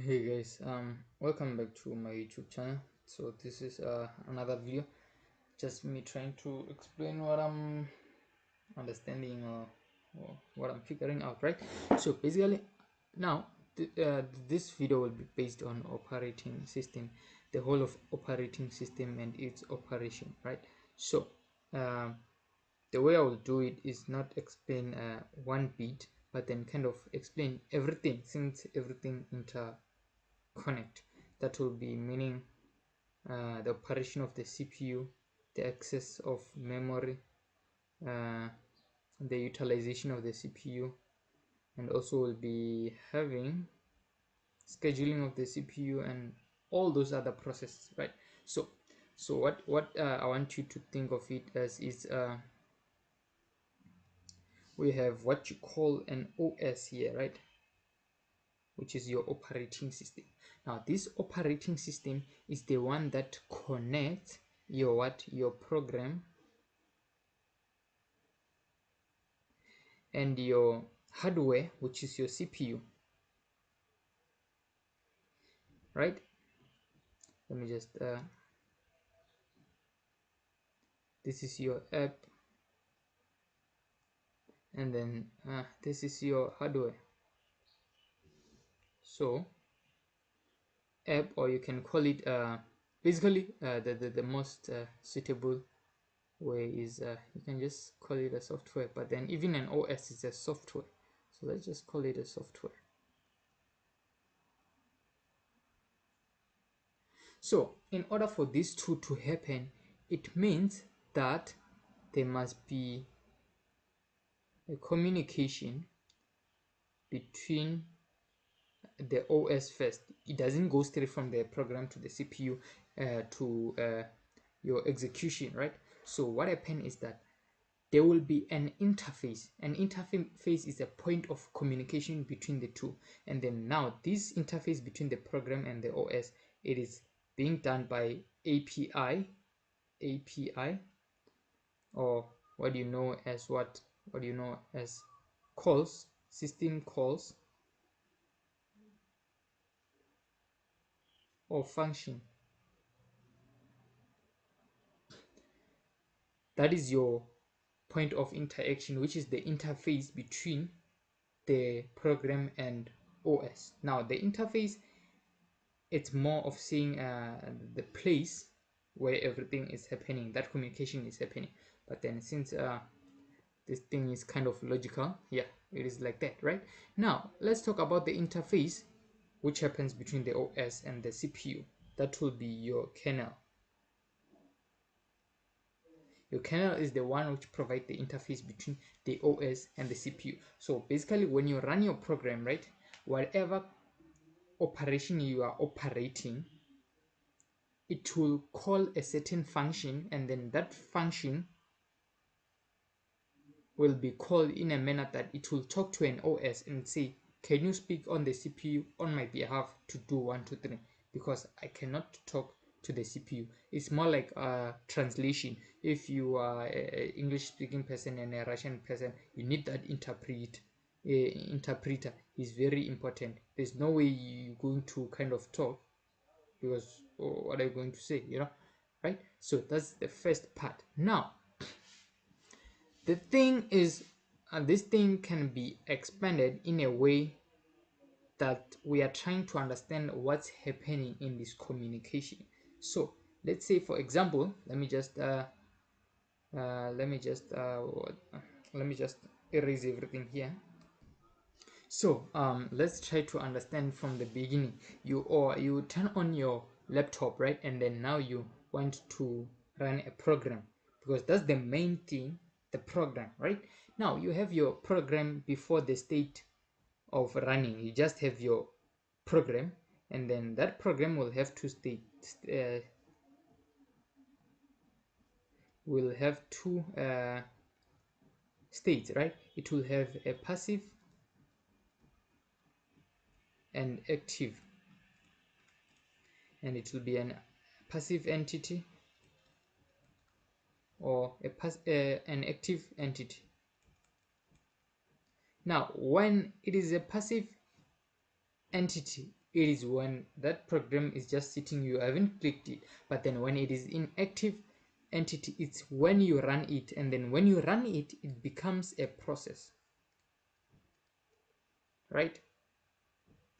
Hey guys, welcome back to my YouTube channel. So this is another video, just me trying to explain what I'm understanding or what I'm figuring out, right? So basically, now this video will be based on operating system, the whole of operating system and its operation, right? So um, the way I will do it is not explain one bit, but then kind of explain everything, since everything interconnect. That will be meaning the operation of the CPU, the access of memory, uh, the utilization of the CPU, and also will be having scheduling of the CPU and all those other processes, right? So what I want you to think of it as is we have what you call an OS here, right? Which is your operating system. Now this operating system is the one that connects your program and your hardware, which is your CPU, right? Let me just this is your app, and then this is your hardware. So app, or you can call it basically the most suitable way is you can just call it a software, but then even an OS is a software, so let's just call it a software. So in order for these two to happen, it means that there must be a communication between the OS first. It doesn't go straight from the program to the CPU to your execution, right? So what happens is that there will be an interface. An interface is a point of communication between the two, and then now this interface between the program and the OS, it is being done by API, or what you know as calls, system calls, or function. That is your point of interaction, which is the interface between the program and OS. Now the interface, it's more of seeing the place where everything is happening, that communication is happening. But then since this thing is kind of logical, yeah, it is like that, right? Now let's talk about the interface which happens between the OS and the CPU. That will be your kernel. Your kernel is the one which provides the interface between the OS and the CPU. So basically when you run your program, right, whatever operation you are operating, it will call a certain function, and then that function will be called in a manner that it will talk to an OS and say, can you speak on the CPU on my behalf to do 1, 2, 3? Because I cannot talk to the CPU. It's more like a translation. If you are an English speaking person and a Russian person, you need that interpreter is very important. There's no way you're going to kind of talk, because what are you going to say, right? So that's the first part. Now the thing is, this thing can be expanded in a way that we are trying to understand what's happening in this communication. So let's say, for example, let me just let me just erase everything here. So let's try to understand from the beginning. You turn on your laptop, right? And then now you want to run a program, because that's the main thing, the program, right? Now you have your program before the state of running. You just have your program, and then that program will have two states, will have two states, right? It will have a passive and active, and it will be an passive entity or an active entity. Now when it is a passive entity, it is when that program is just sitting, you haven't clicked it. But then when it is in active entity, it's when you run it, and then when you run it, it becomes a process, right?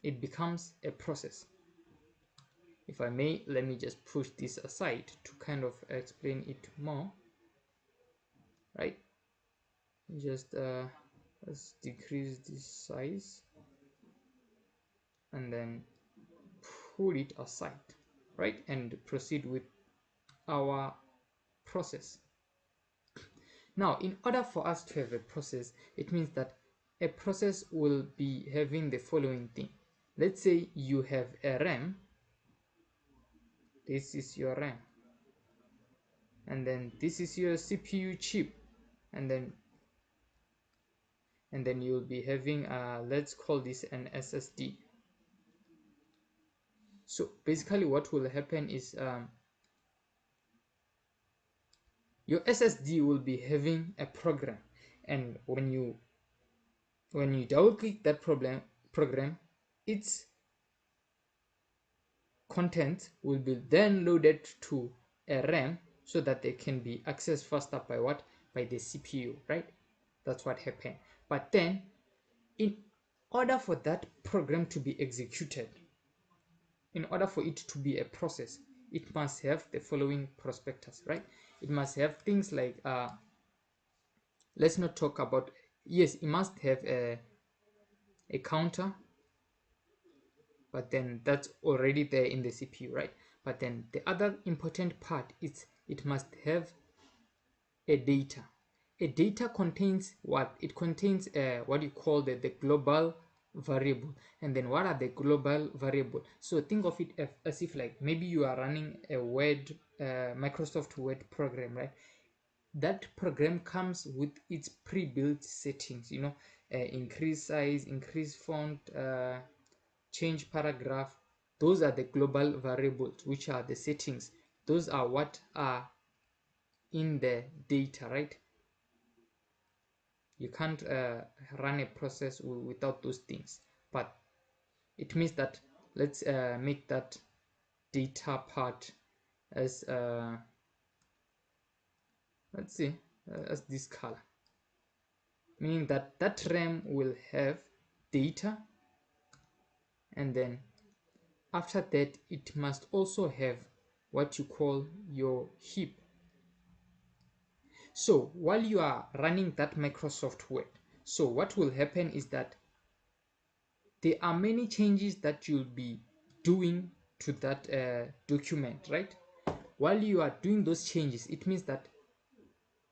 It becomes a process. If I may, let me just push this aside to kind of explain it more, right? Just let's decrease this size and then pull it aside, right? And proceed with our process. Now, in order for us to have a process, it means that a process will be having the following thing. Let's say you have a RAM. This is your RAM. And then this is your CPU chip. And then you'll be having let's call this an SSD. So basically what will happen is your SSD will be having a program, and when you double click that program, its content will be then loaded to a RAM so that they can be accessed faster by what? By the CPU, right? That's what happened. But then in order for that program to be executed, in order for it to be a process, it must have the following prospectus, right? It must have things like let's not talk about, yes, it must have a counter, but then that's already there in the CPU, right? But then the other important part is it must have a data. A data contains what? It contains what you call the global variable. And then what are the global variable? So think of it as if like maybe you are running a Word, Microsoft Word program, right? That program comes with its pre-built settings, you know, increase size, increase font, change paragraph. Those are the global variables, which are the settings. Those are what are in the data, right? You can't run a process without those things. But it means that let's make that data part as let's see as this color, meaning that that RAM will have data, and then after that it must also have what you call your heap. So while you are running that Microsoft Word, so what will happen is that there are many changes that you'll be doing to that document, right? While you are doing those changes, it means that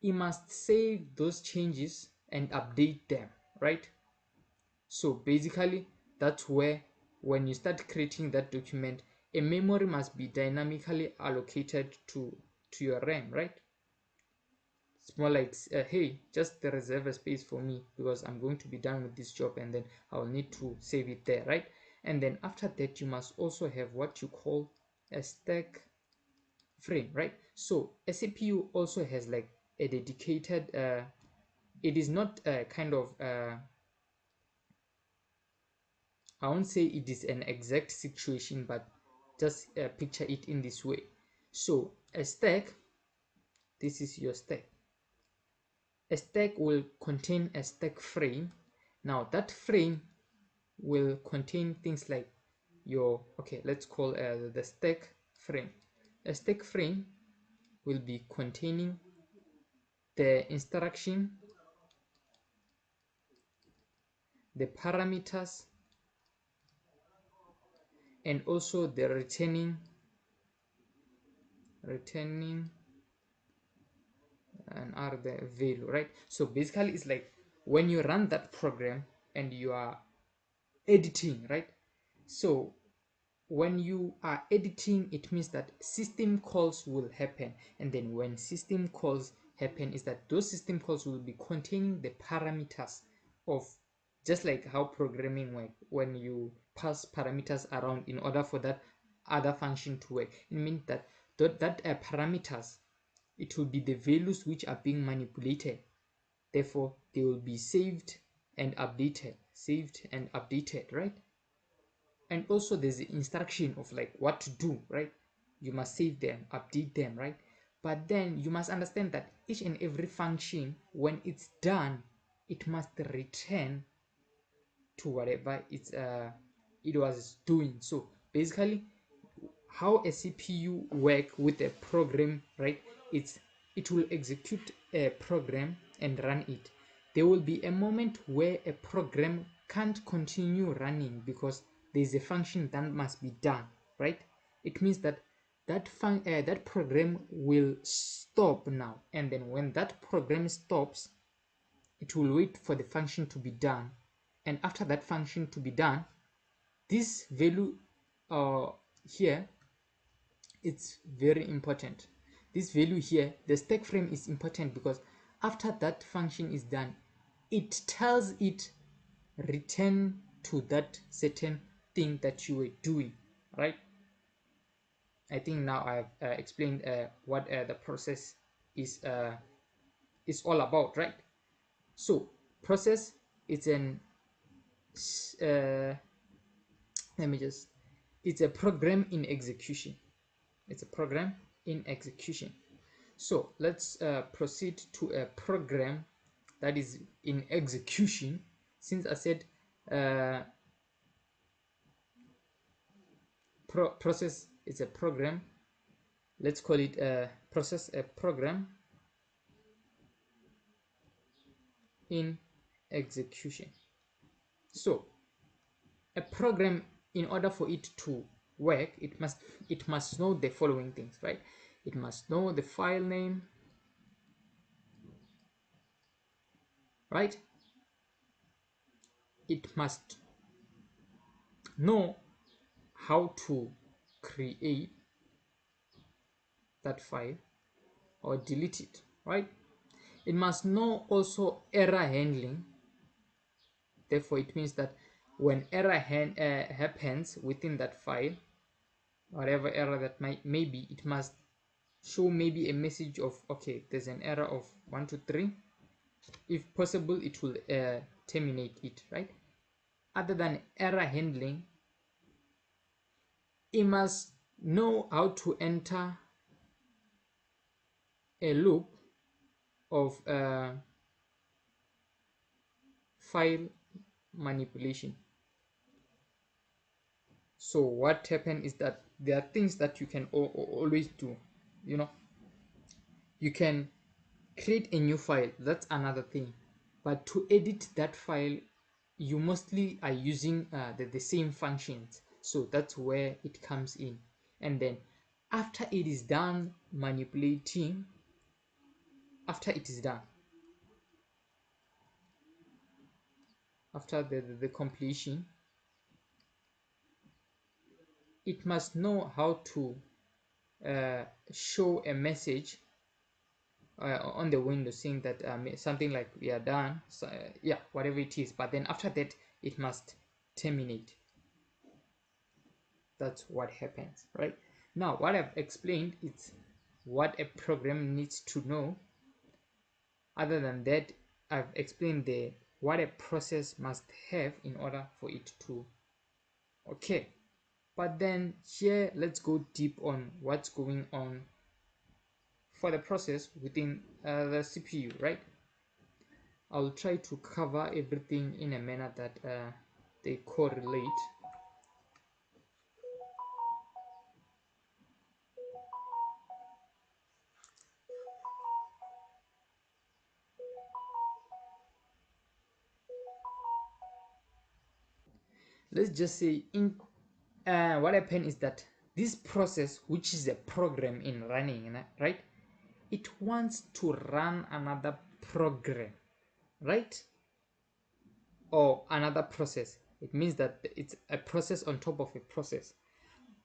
you must save those changes and update them, right? So basically that's where when you start creating that document, a memory must be dynamically allocated to your RAM, right? It's more like hey, just reserve a space for me because I'm going to be done with this job, and then I'll need to save it there, right? And then after that you must also have what you call a stack frame, right? So a CPU also has like a dedicated it is not a kind of I won't say it is an exact situation, but just picture it in this way. So a stack, this is your stack. A stack will contain a stack frame. Now that frame will contain things like your, okay, let's call the stack frame. A stack frame will be containing the instruction, the parameters, and also the returning and are the value, right? So basically it's like when you run that program and you are editing, right? So when you are editing, it means that system calls will happen, and then when system calls happen is that those system calls will be containing the parameters of, just like how programming work, when you pass parameters around in order for that other function to work. It means that parameters, it will be the values which are being manipulated, therefore they will be saved and updated, right? and also there's the instruction of like what to do, right? You must save them, update them, right? But then you must understand that each and every function, when it's done, it must return to whatever it was doing. So basically, how a CPU work with a program, right? It will execute a program and run it. There will be a moment where a program can't continue running because there is a function that must be done, right? It means that that program will stop now, and then when that program stops, it will wait for the function to be done, and after that function to be done, this value here, it's very important. This value here, the stack frame, is important because after that function is done, it tells it return to that certain thing that you were doing, right? I think now I've explained what the process is all about, right? So process, it's an uh, let me just it's a program in execution. It's a program in execution. So let's proceed to a program that is in execution. Since I said process is a program, let's call it a process, a program in execution. So a program, in order for it to work, it must know the following things, right? It must know the file name, right? It must know how to create that file or delete it, right? It must know also error handling. Therefore, it means that when error happens within that file, whatever error that may be, it must show maybe a message of, okay, there's an error of 1 2 3. If possible, it will terminate it, right? Other than error handling, it must know how to enter a loop of file manipulation. So what happens is that there are things that you can always do. You know, you can create a new file, that's another thing. But to edit that file, you mostly are using the same functions. So that's where it comes in. And then after it is done manipulating, after it is done, after the completion, it must know how to show a message on the window saying that something like we are done, so, yeah, whatever it is. But then after that, it must terminate. That's what happens, right? Now what I've explained is what a program needs to know. Other than that, I've explained what a process must have in order for it to okay. But then here, let's go deep on what's going on for the process within the CPU, right? I'll try to cover everything in a manner that they correlate. Let's just say in what happened is that this process, which is a program in running, right? It wants to run another program, right? Or another process. It means that it's a process on top of a process.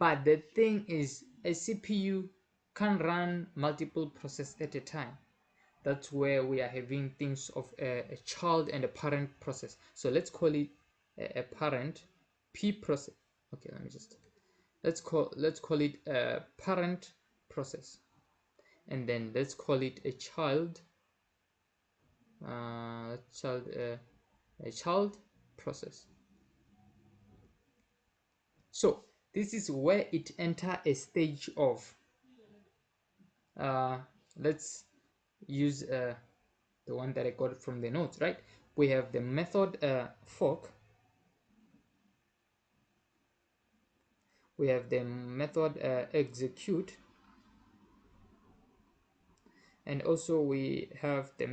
But the thing is, a CPU can run multiple processes at a time. That's where we are having things of a child and a parent process. So let's call it a parent P process. Okay, let's call it a parent process, and then let's call it a child child a child process. So this is where it enter a stage of let's use the one that I got from the notes, right? We have the method fork, we have the method execute, and also we have the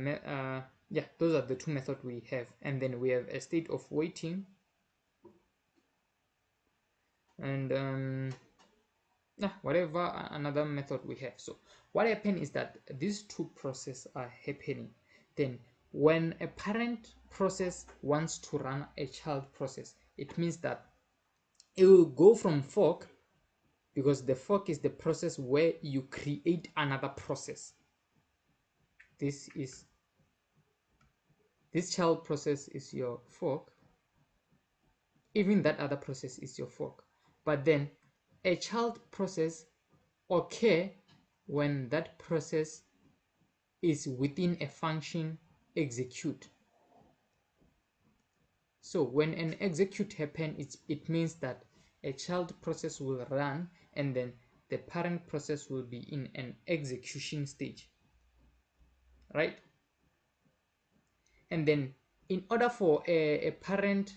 yeah, those are the two methods we have. And then we have a state of waiting, and whatever another method we have. So what happens is that these two processes are happening. Then when a parent process wants to run a child process, it means that it will go from fork, because the fork is the process where you create another process. This child process is your fork, even that other process is your fork. But then a child process occur when that process is within a function execute. So when an execute happens, it means that a child process will run, and then the parent process will be in an execution stage, right? And then in order for a parent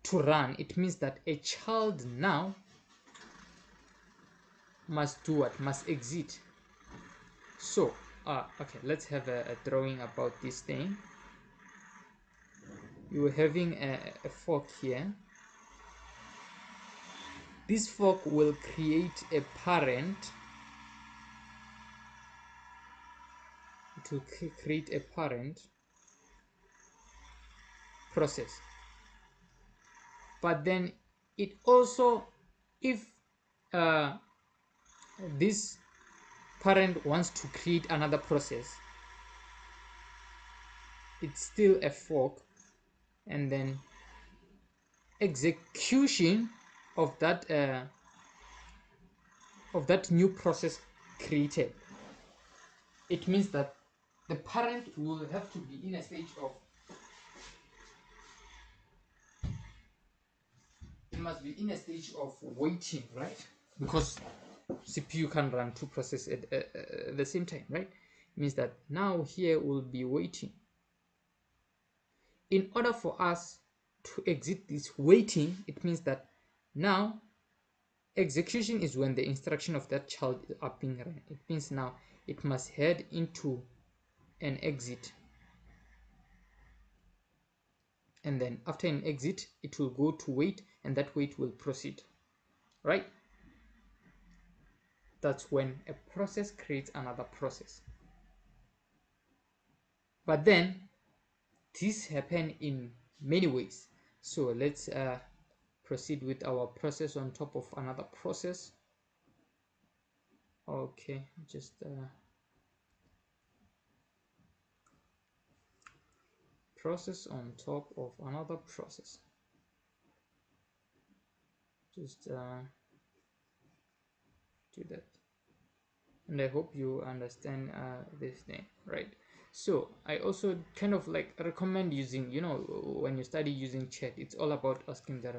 to run, it means that a child now must do what? Must exit. So okay, let's have a drawing about this thing. You're having a fork here. This fork will create a parent. It will create a parent process. But then it also, if this parent wants to create another process, it's still a fork, and then execution of that new process created. It means that the parent will have to be in a stage of, it must be in a stage of waiting, right? Because CPU can run two processes at the same time, right? It means that now here we'll be waiting. In order for us to exit this waiting, it means that now execution is when the instruction of that child are being run. It means now it must head into an exit, and then after an exit it will go to wait, and that wait will proceed, right? That's when a process creates another process. But then this happen in many ways. So let's proceed with our process on top of another process. Okay, just process on top of another process. Just do that, and I hope you understand this thing, right? So I also kind of like recommend using, when you study using chat, it's all about asking the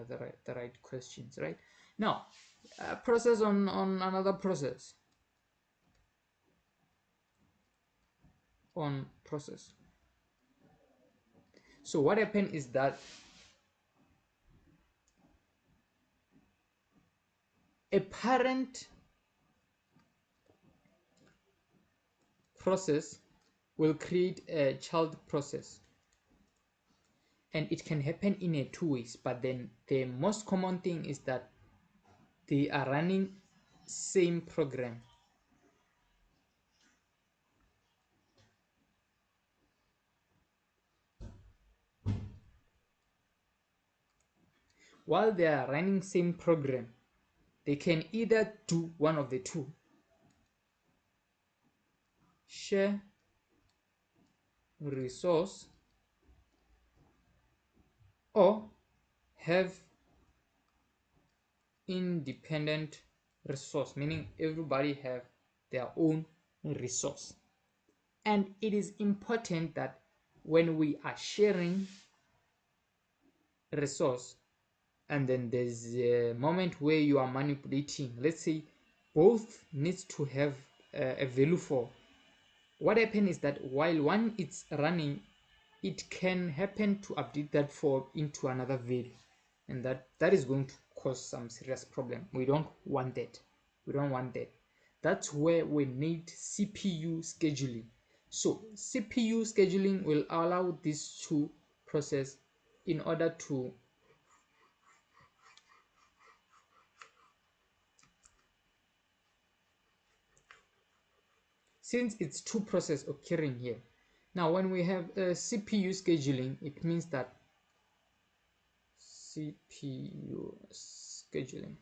right questions, right? Now process on another process, on process. So what happened is that a parent process will create a child process, and it can happen in a two ways. But then the most common thing is that they are running same program. While they are running same program, they can either do one of the two: share resource, or have independent resource, meaning everybody have their own resource. And it is important that when we are sharing resource, and then there's a moment where you are manipulating. Let's say both needs to have a value for. What happens is that while one is running, it can happen to update that for into another value, and that is going to cause some serious problem. We don't want that. We don't want that. That's where we need CPU scheduling. So CPU scheduling will allow this to process in order to since it's two processes occurring here. Now when we have CPU scheduling, it means that CPU scheduling,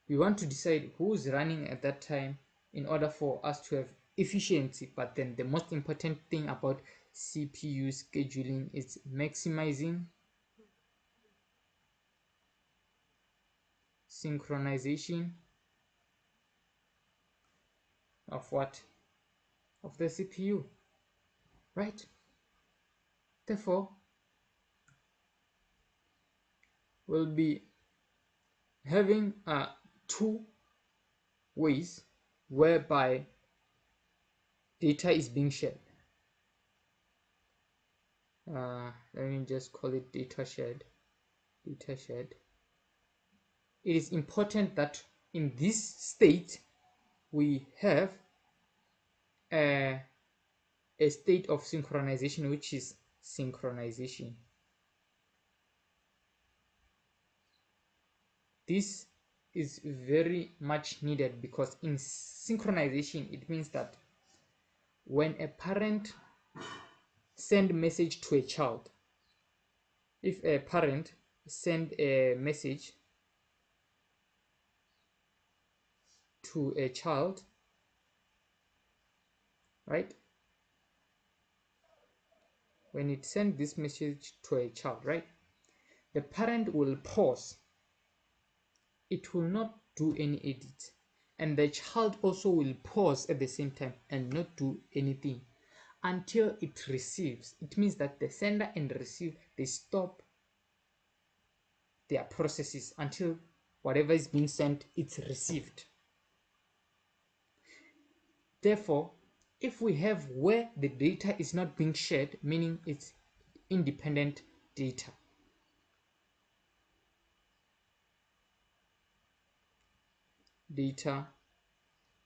we want to decide who's running at that time in order for us to have efficiency. But then the most important thing about CPU scheduling is maximizing synchronization of what? Of the CPU, right? Therefore, we'll be having two ways whereby data is being shared. Let me just call it data shared. Data shared. It is important that in this state we have a state of synchronization, which is synchronization. This is very much needed because in synchronization it means that when a parent send message to a child, if a parent send a message to a child, right, when it sends this message to a child, right, the parent will pause. It will not do any edit, and the child also will pause at the same time and not do anything until it receives. It means that the sender and the receive, they stop their processes until whatever is being sent, it's received. Therefore, if we have where the data is not being shared, meaning it's independent data,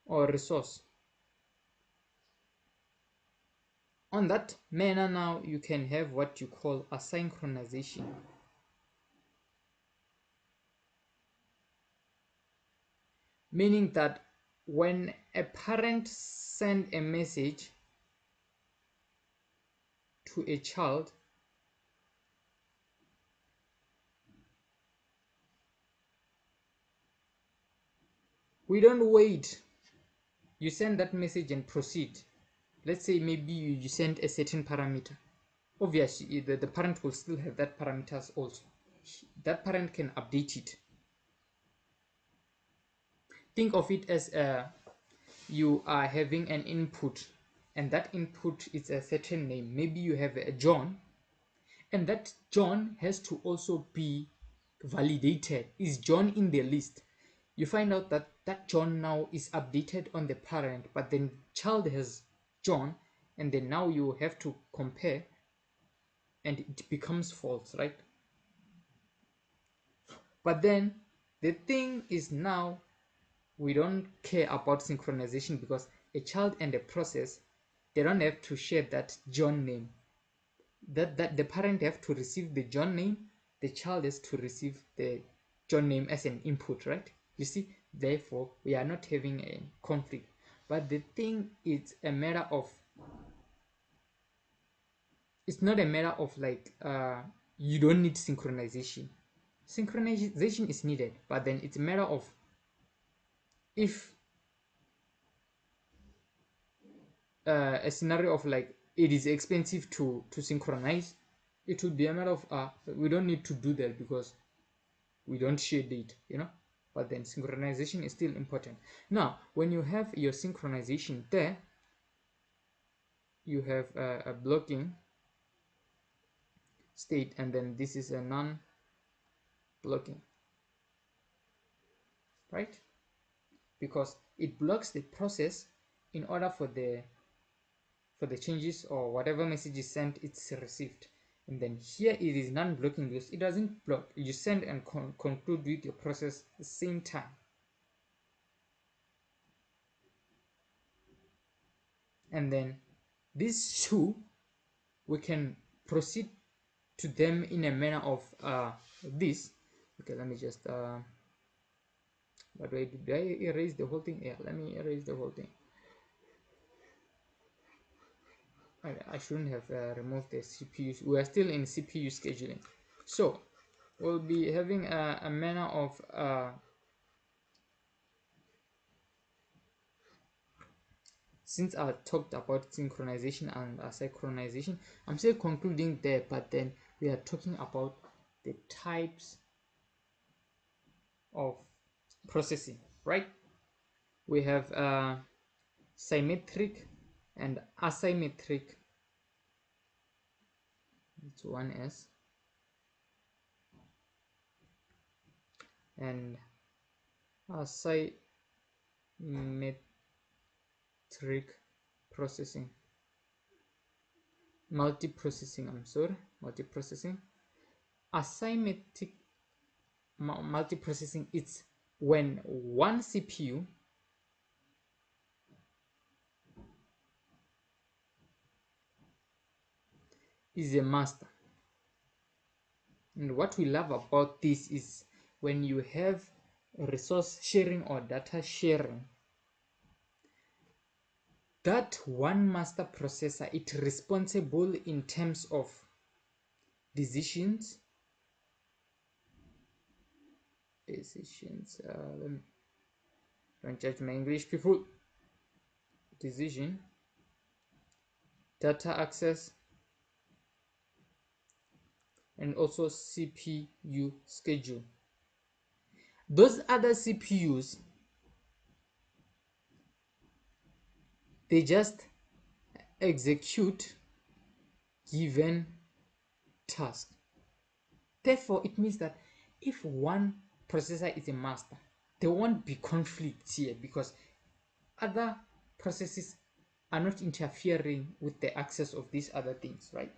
or resource, on that manner now you can have what you call asynchronization. Meaning that when a parent sends a message to a child, we don't wait. You send that message and proceed. Let's say maybe you send a certain parameter. Obviously, the parent will still have that parameters also. That parent can update it. Think of it as you are having an input, and that input is a certain name. Maybe you have a John, and that John has to also be validated. Is John in the list? You find out that that John now is updated on the parent, but then child has John, and then now you have to compare, and it becomes false, right? But then the thing is, now we don't care about synchronization because a child and a process, they don't have to share that John name. That the parent have to receive the John name, the child has to receive the John name as an input, right? You see, therefore we are not having a conflict. But the thing is a matter of, it's not a matter of like you don't need synchronization. Synchronization is needed, but then it's a matter of if a scenario of like it is expensive to synchronize, it would be a matter of we don't need to do that because we don't share data, you know. But then synchronization is still important. Now when you have your synchronization there, you have a blocking. state, and then this is a non-blocking, right? Because it blocks the process in order for the changes or whatever message is sent, it's received. And then here it is non-blocking because it doesn't block. You send and conclude with your process at the same time. And then these two, we can proceed to them in a manner of this. Okay, let me just but wait, did I erase the whole thing? Yeah, let me erase the whole thing. I shouldn't have removed the CPU. We are still in CPU scheduling. So we'll be having a manner of since I talked about synchronization and synchronization, I'm still concluding there, but then we are talking about the types of processing, right? We have symmetric and asymmetric. It's 1S and asymmetric processing. Multiprocessing, I'm sorry, multiprocessing. Asymmetric multiprocessing, it's when one CPU is a master. And what we love about this is when you have resource sharing or data sharing, that one master processor, it's responsible in terms of decisions. Don't judge my English, people. Decision, data access, and also CPU schedule. Those other CPUs, they just execute given task. Therefore, it means that if one processor is a master, there won't be conflicts here because other processes are not interfering with the access of these other things, right?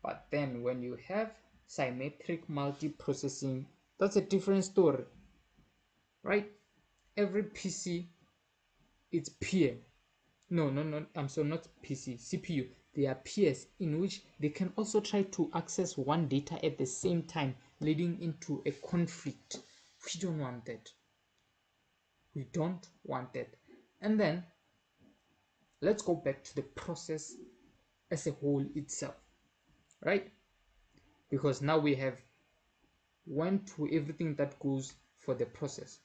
But then when you have symmetric multiprocessing, that's a different story, right? Every PC, it's peer. No, I'm sorry, not PC, CPU. They are peers in which they can also try to access one data at the same time, leading into a conflict. We don't want that. We don't want that. And then let's go back to the process as a whole itself, right? Because now we have went through everything that goes for the process.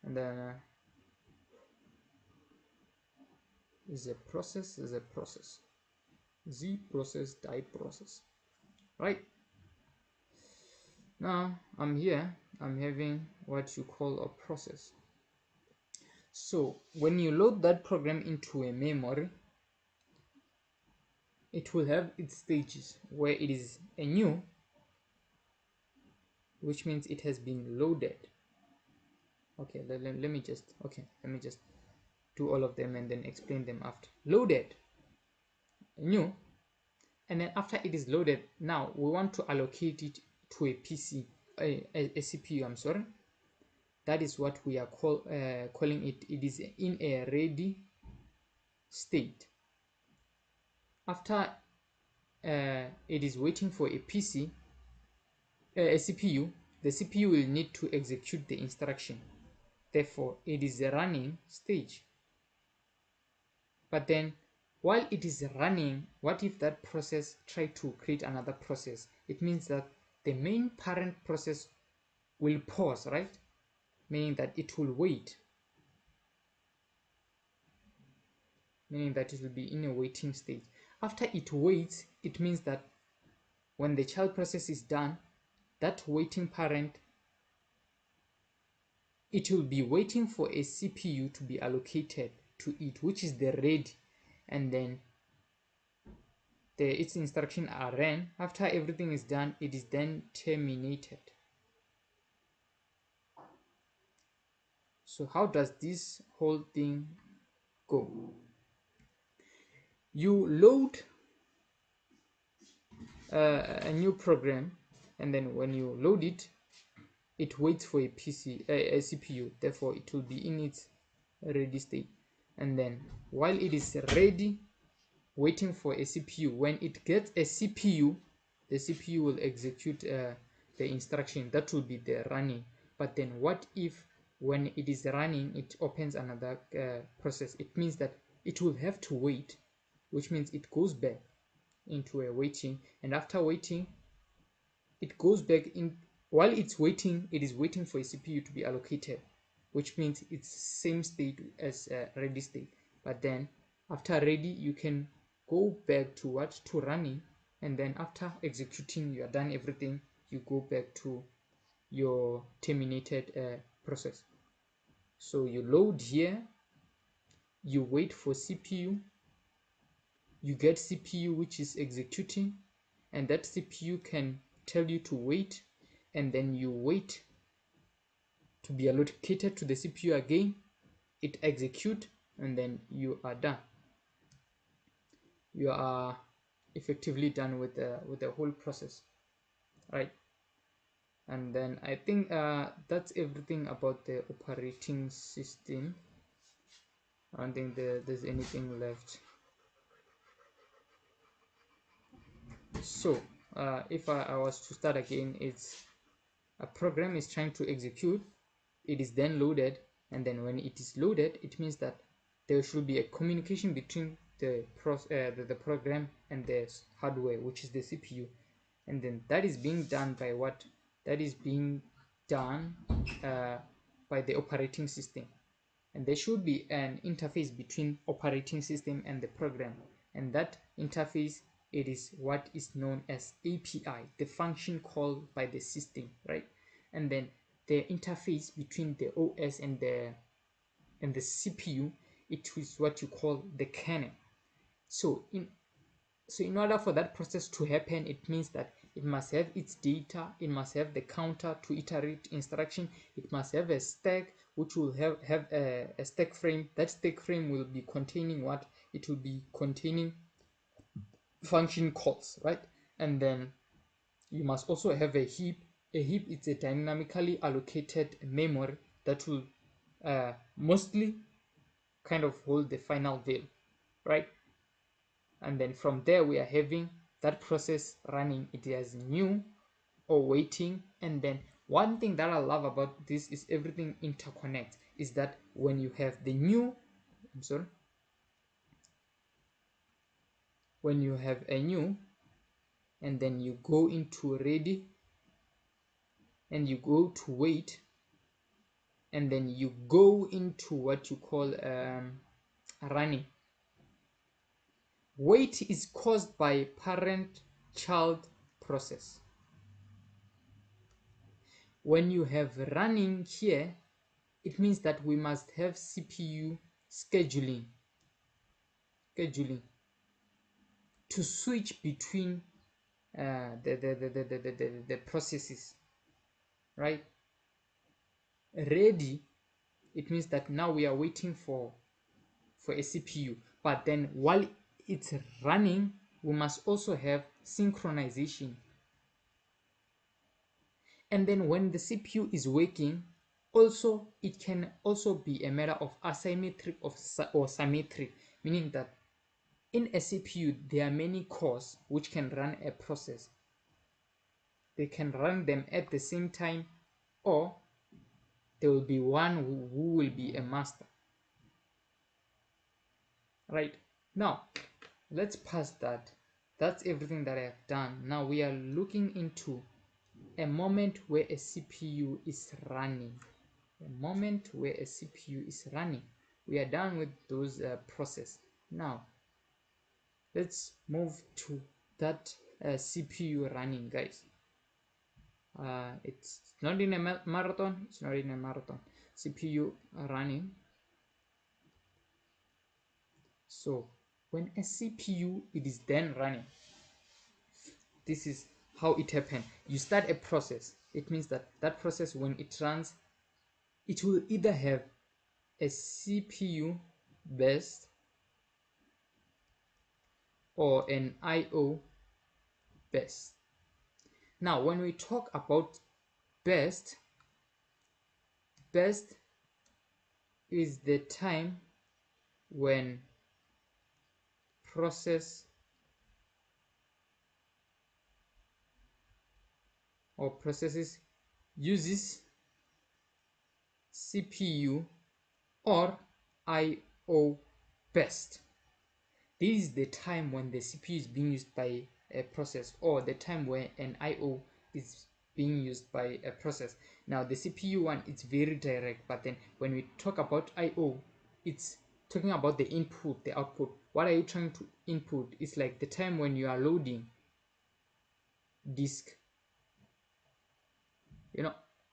And then is a process, Z process, die process, right? Now I'm here, I'm having what you call a process. So when you load that program into a memory, it will have its stages where it is a new, which means it has been loaded. Okay, let me just do all of them and then explain them after. Loaded, new, and then after it is loaded, now we want to allocate it to a PC, a CPU, I'm sorry. That is what we are calling it. It is in a ready state. After it is waiting for a PC, a CPU, the CPU will need to execute the instruction. Therefore, it is a running stage. But then, while it is running, what if that process tries to create another process? It means that the main parent process will pause, right? Meaning that it will wait. Meaning that it will be in a waiting stage. After it waits, it means that when the child process is done, that waiting parent, it will be waiting for a CPU to be allocated to it, which is the ready, and then its instruction are ran. After everything is done, it is then terminated. So how does this whole thing go? You load a new program, and then when you load it, it waits for a CPU. Therefore, it will be in its ready state, and then while it is ready, waiting for a CPU, when it gets a CPU, the CPU will execute the instruction that will be the running. But then what if when it is running, it opens another process? It means that it will have to wait, which means it goes back into a waiting, and after waiting, it goes back in. While it's waiting, it is waiting for a CPU to be allocated, which means it's same state as ready state. But then after ready, you can go back to what, to running, and then after executing, you are done everything, you go back to your terminated process. So you load here, you wait for CPU, you get CPU which is executing, and that CPU can tell you to wait, and then you wait to be allocated to the CPU again, it execute, and then you are done. You are effectively done with the whole process, right? And then I think that's everything about the operating system. I don't think there's anything left. So if I was to start again, it's a program is trying to execute, it is then loaded, and then when it is loaded, it means that there should be a communication between the program and the hardware, which is the CPU, and then that is being done by what? That is being done by the operating system, and there should be an interface between operating system and the program, and that interface, it is what is known as API, the function called by the system, right? And then the interface between the OS and the CPU, it is what you call the kernel. So in order for that process to happen, it means that it must have its data, it must have the counter to iterate instruction, it must have a stack which will have a stack frame. That stack frame will be containing what? It will be containing function calls, right? And then you must also have a heap. A heap is a dynamically allocated memory that will mostly kind of hold the final value, right? And then from there we are having that process running. It has new or waiting, and then one thing that I love about this is everything interconnects, is that when you have the new, I'm sorry, when you have a new, and then you go into ready, and you go to wait, and then you go into what you call running. Wait is caused by parent child process. When you have running here, it means that we must have CPU scheduling to switch between the processes, right? Ready, it means that now we are waiting for a CPU, but then while it's running, we must also have synchronization. And then when the CPU is working, also it can also be a matter of asymmetric or symmetric, meaning that in a CPU there are many cores which can run a process. They can run them at the same time, or there will be one who will be a master. Right, now let's pass that. That's everything that I have done. Now we are looking into a moment where a CPU is running. A moment where a CPU is running. We are done with those process. Now let's move to that CPU running, guys. It's not in a marathon. It's not in a marathon. CPU running. So when a CPU it is then running, this is how it happened. You start a process. It means that that process, when it runs, it will either have a CPU burst or an IO burst. Now, when we talk about burst is the time when process or processes uses CPU or IO burst. This is the time when the CPU is being used by a process, or the time where an IO is being used by a process. Now the CPU one, it's very direct, but then when we talk about IO, it's talking about the input, the output. What are you trying to input? It's like the time when you are loading disk.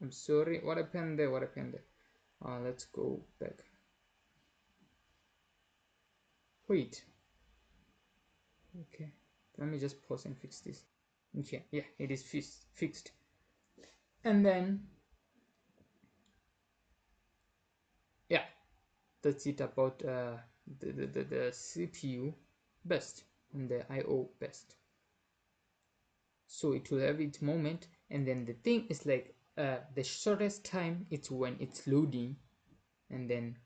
I'm sorry, what happened there? Let's go back. Wait. Okay, let me just pause and fix this. Okay, yeah, it is fixed. And then, yeah, that's it about the CPU burst and the IO burst. So it will have its moment, and then the thing is like the shortest time it's when it's loading, and then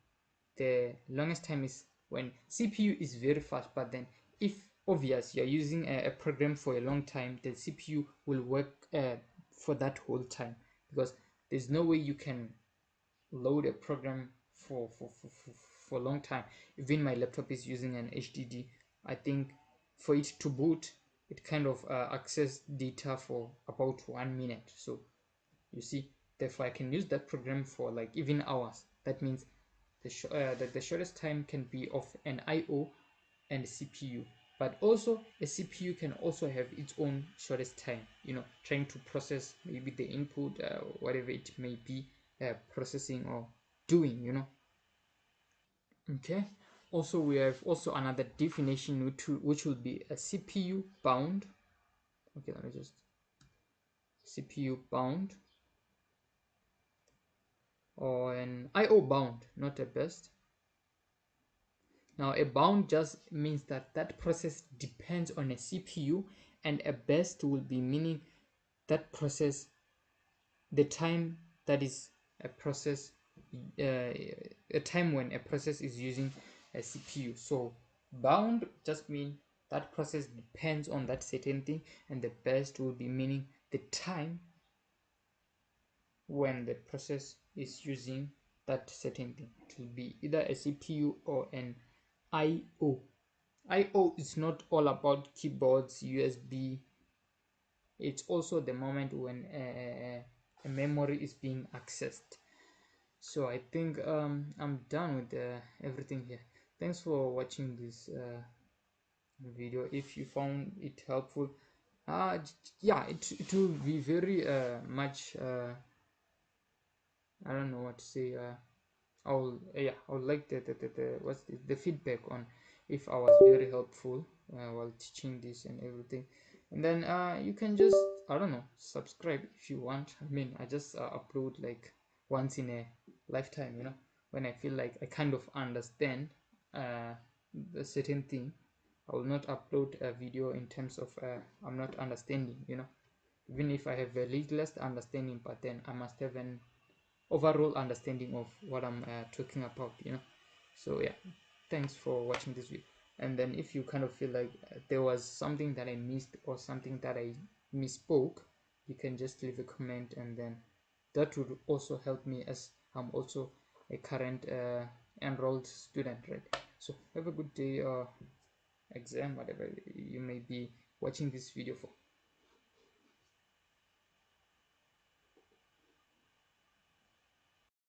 the longest time is when CPU is very fast. But then if obvious you're using a program for a long time, the CPU will work for that whole time, because there's no way you can load a program for a long time. Even my laptop is using an HDD. I think for it to boot, it kind of access data for about 1 minute. So you see, therefore I can use that program for like even hours. That means the shortest time can be of an IO and CPU. But also a CPU can also have its own shortest time, trying to process maybe the input, whatever it may be processing or doing. Okay, also we have also another definition which will be a CPU bound. Okay, let me just CPU bound, or an IO bound, not a burst. Now a bound just means that that process depends on a CPU, and a burst will be meaning that process, the time that is a process, a time when a process is using a CPU. So bound just mean that process depends on that certain thing, and the burst will be meaning the time when the process is using that certain thing. It will be either a CPU or an IO. IO is not all about keyboards, USB. It's also the moment when a memory is being accessed. So I think I'm done with everything here. Thanks for watching this video. If you found it helpful, yeah, it will be very much I don't know what to say. I would like the feedback on if I was very helpful while teaching this and everything. And then you can just, I don't know, subscribe if you want. I mean, I just upload like once in a lifetime, when I feel like I kind of understand the certain thing. I will not upload a video in terms of I'm not understanding, even if I have a little understanding, but then I must have an overall understanding of what I'm talking about. So yeah, thanks for watching this video. And then if you kind of feel like there was something that I missed or something that I misspoke, you can just leave a comment, and then that would also help me, as I'm also a current enrolled student, right? So have a good day or exam, whatever you may be watching this video for.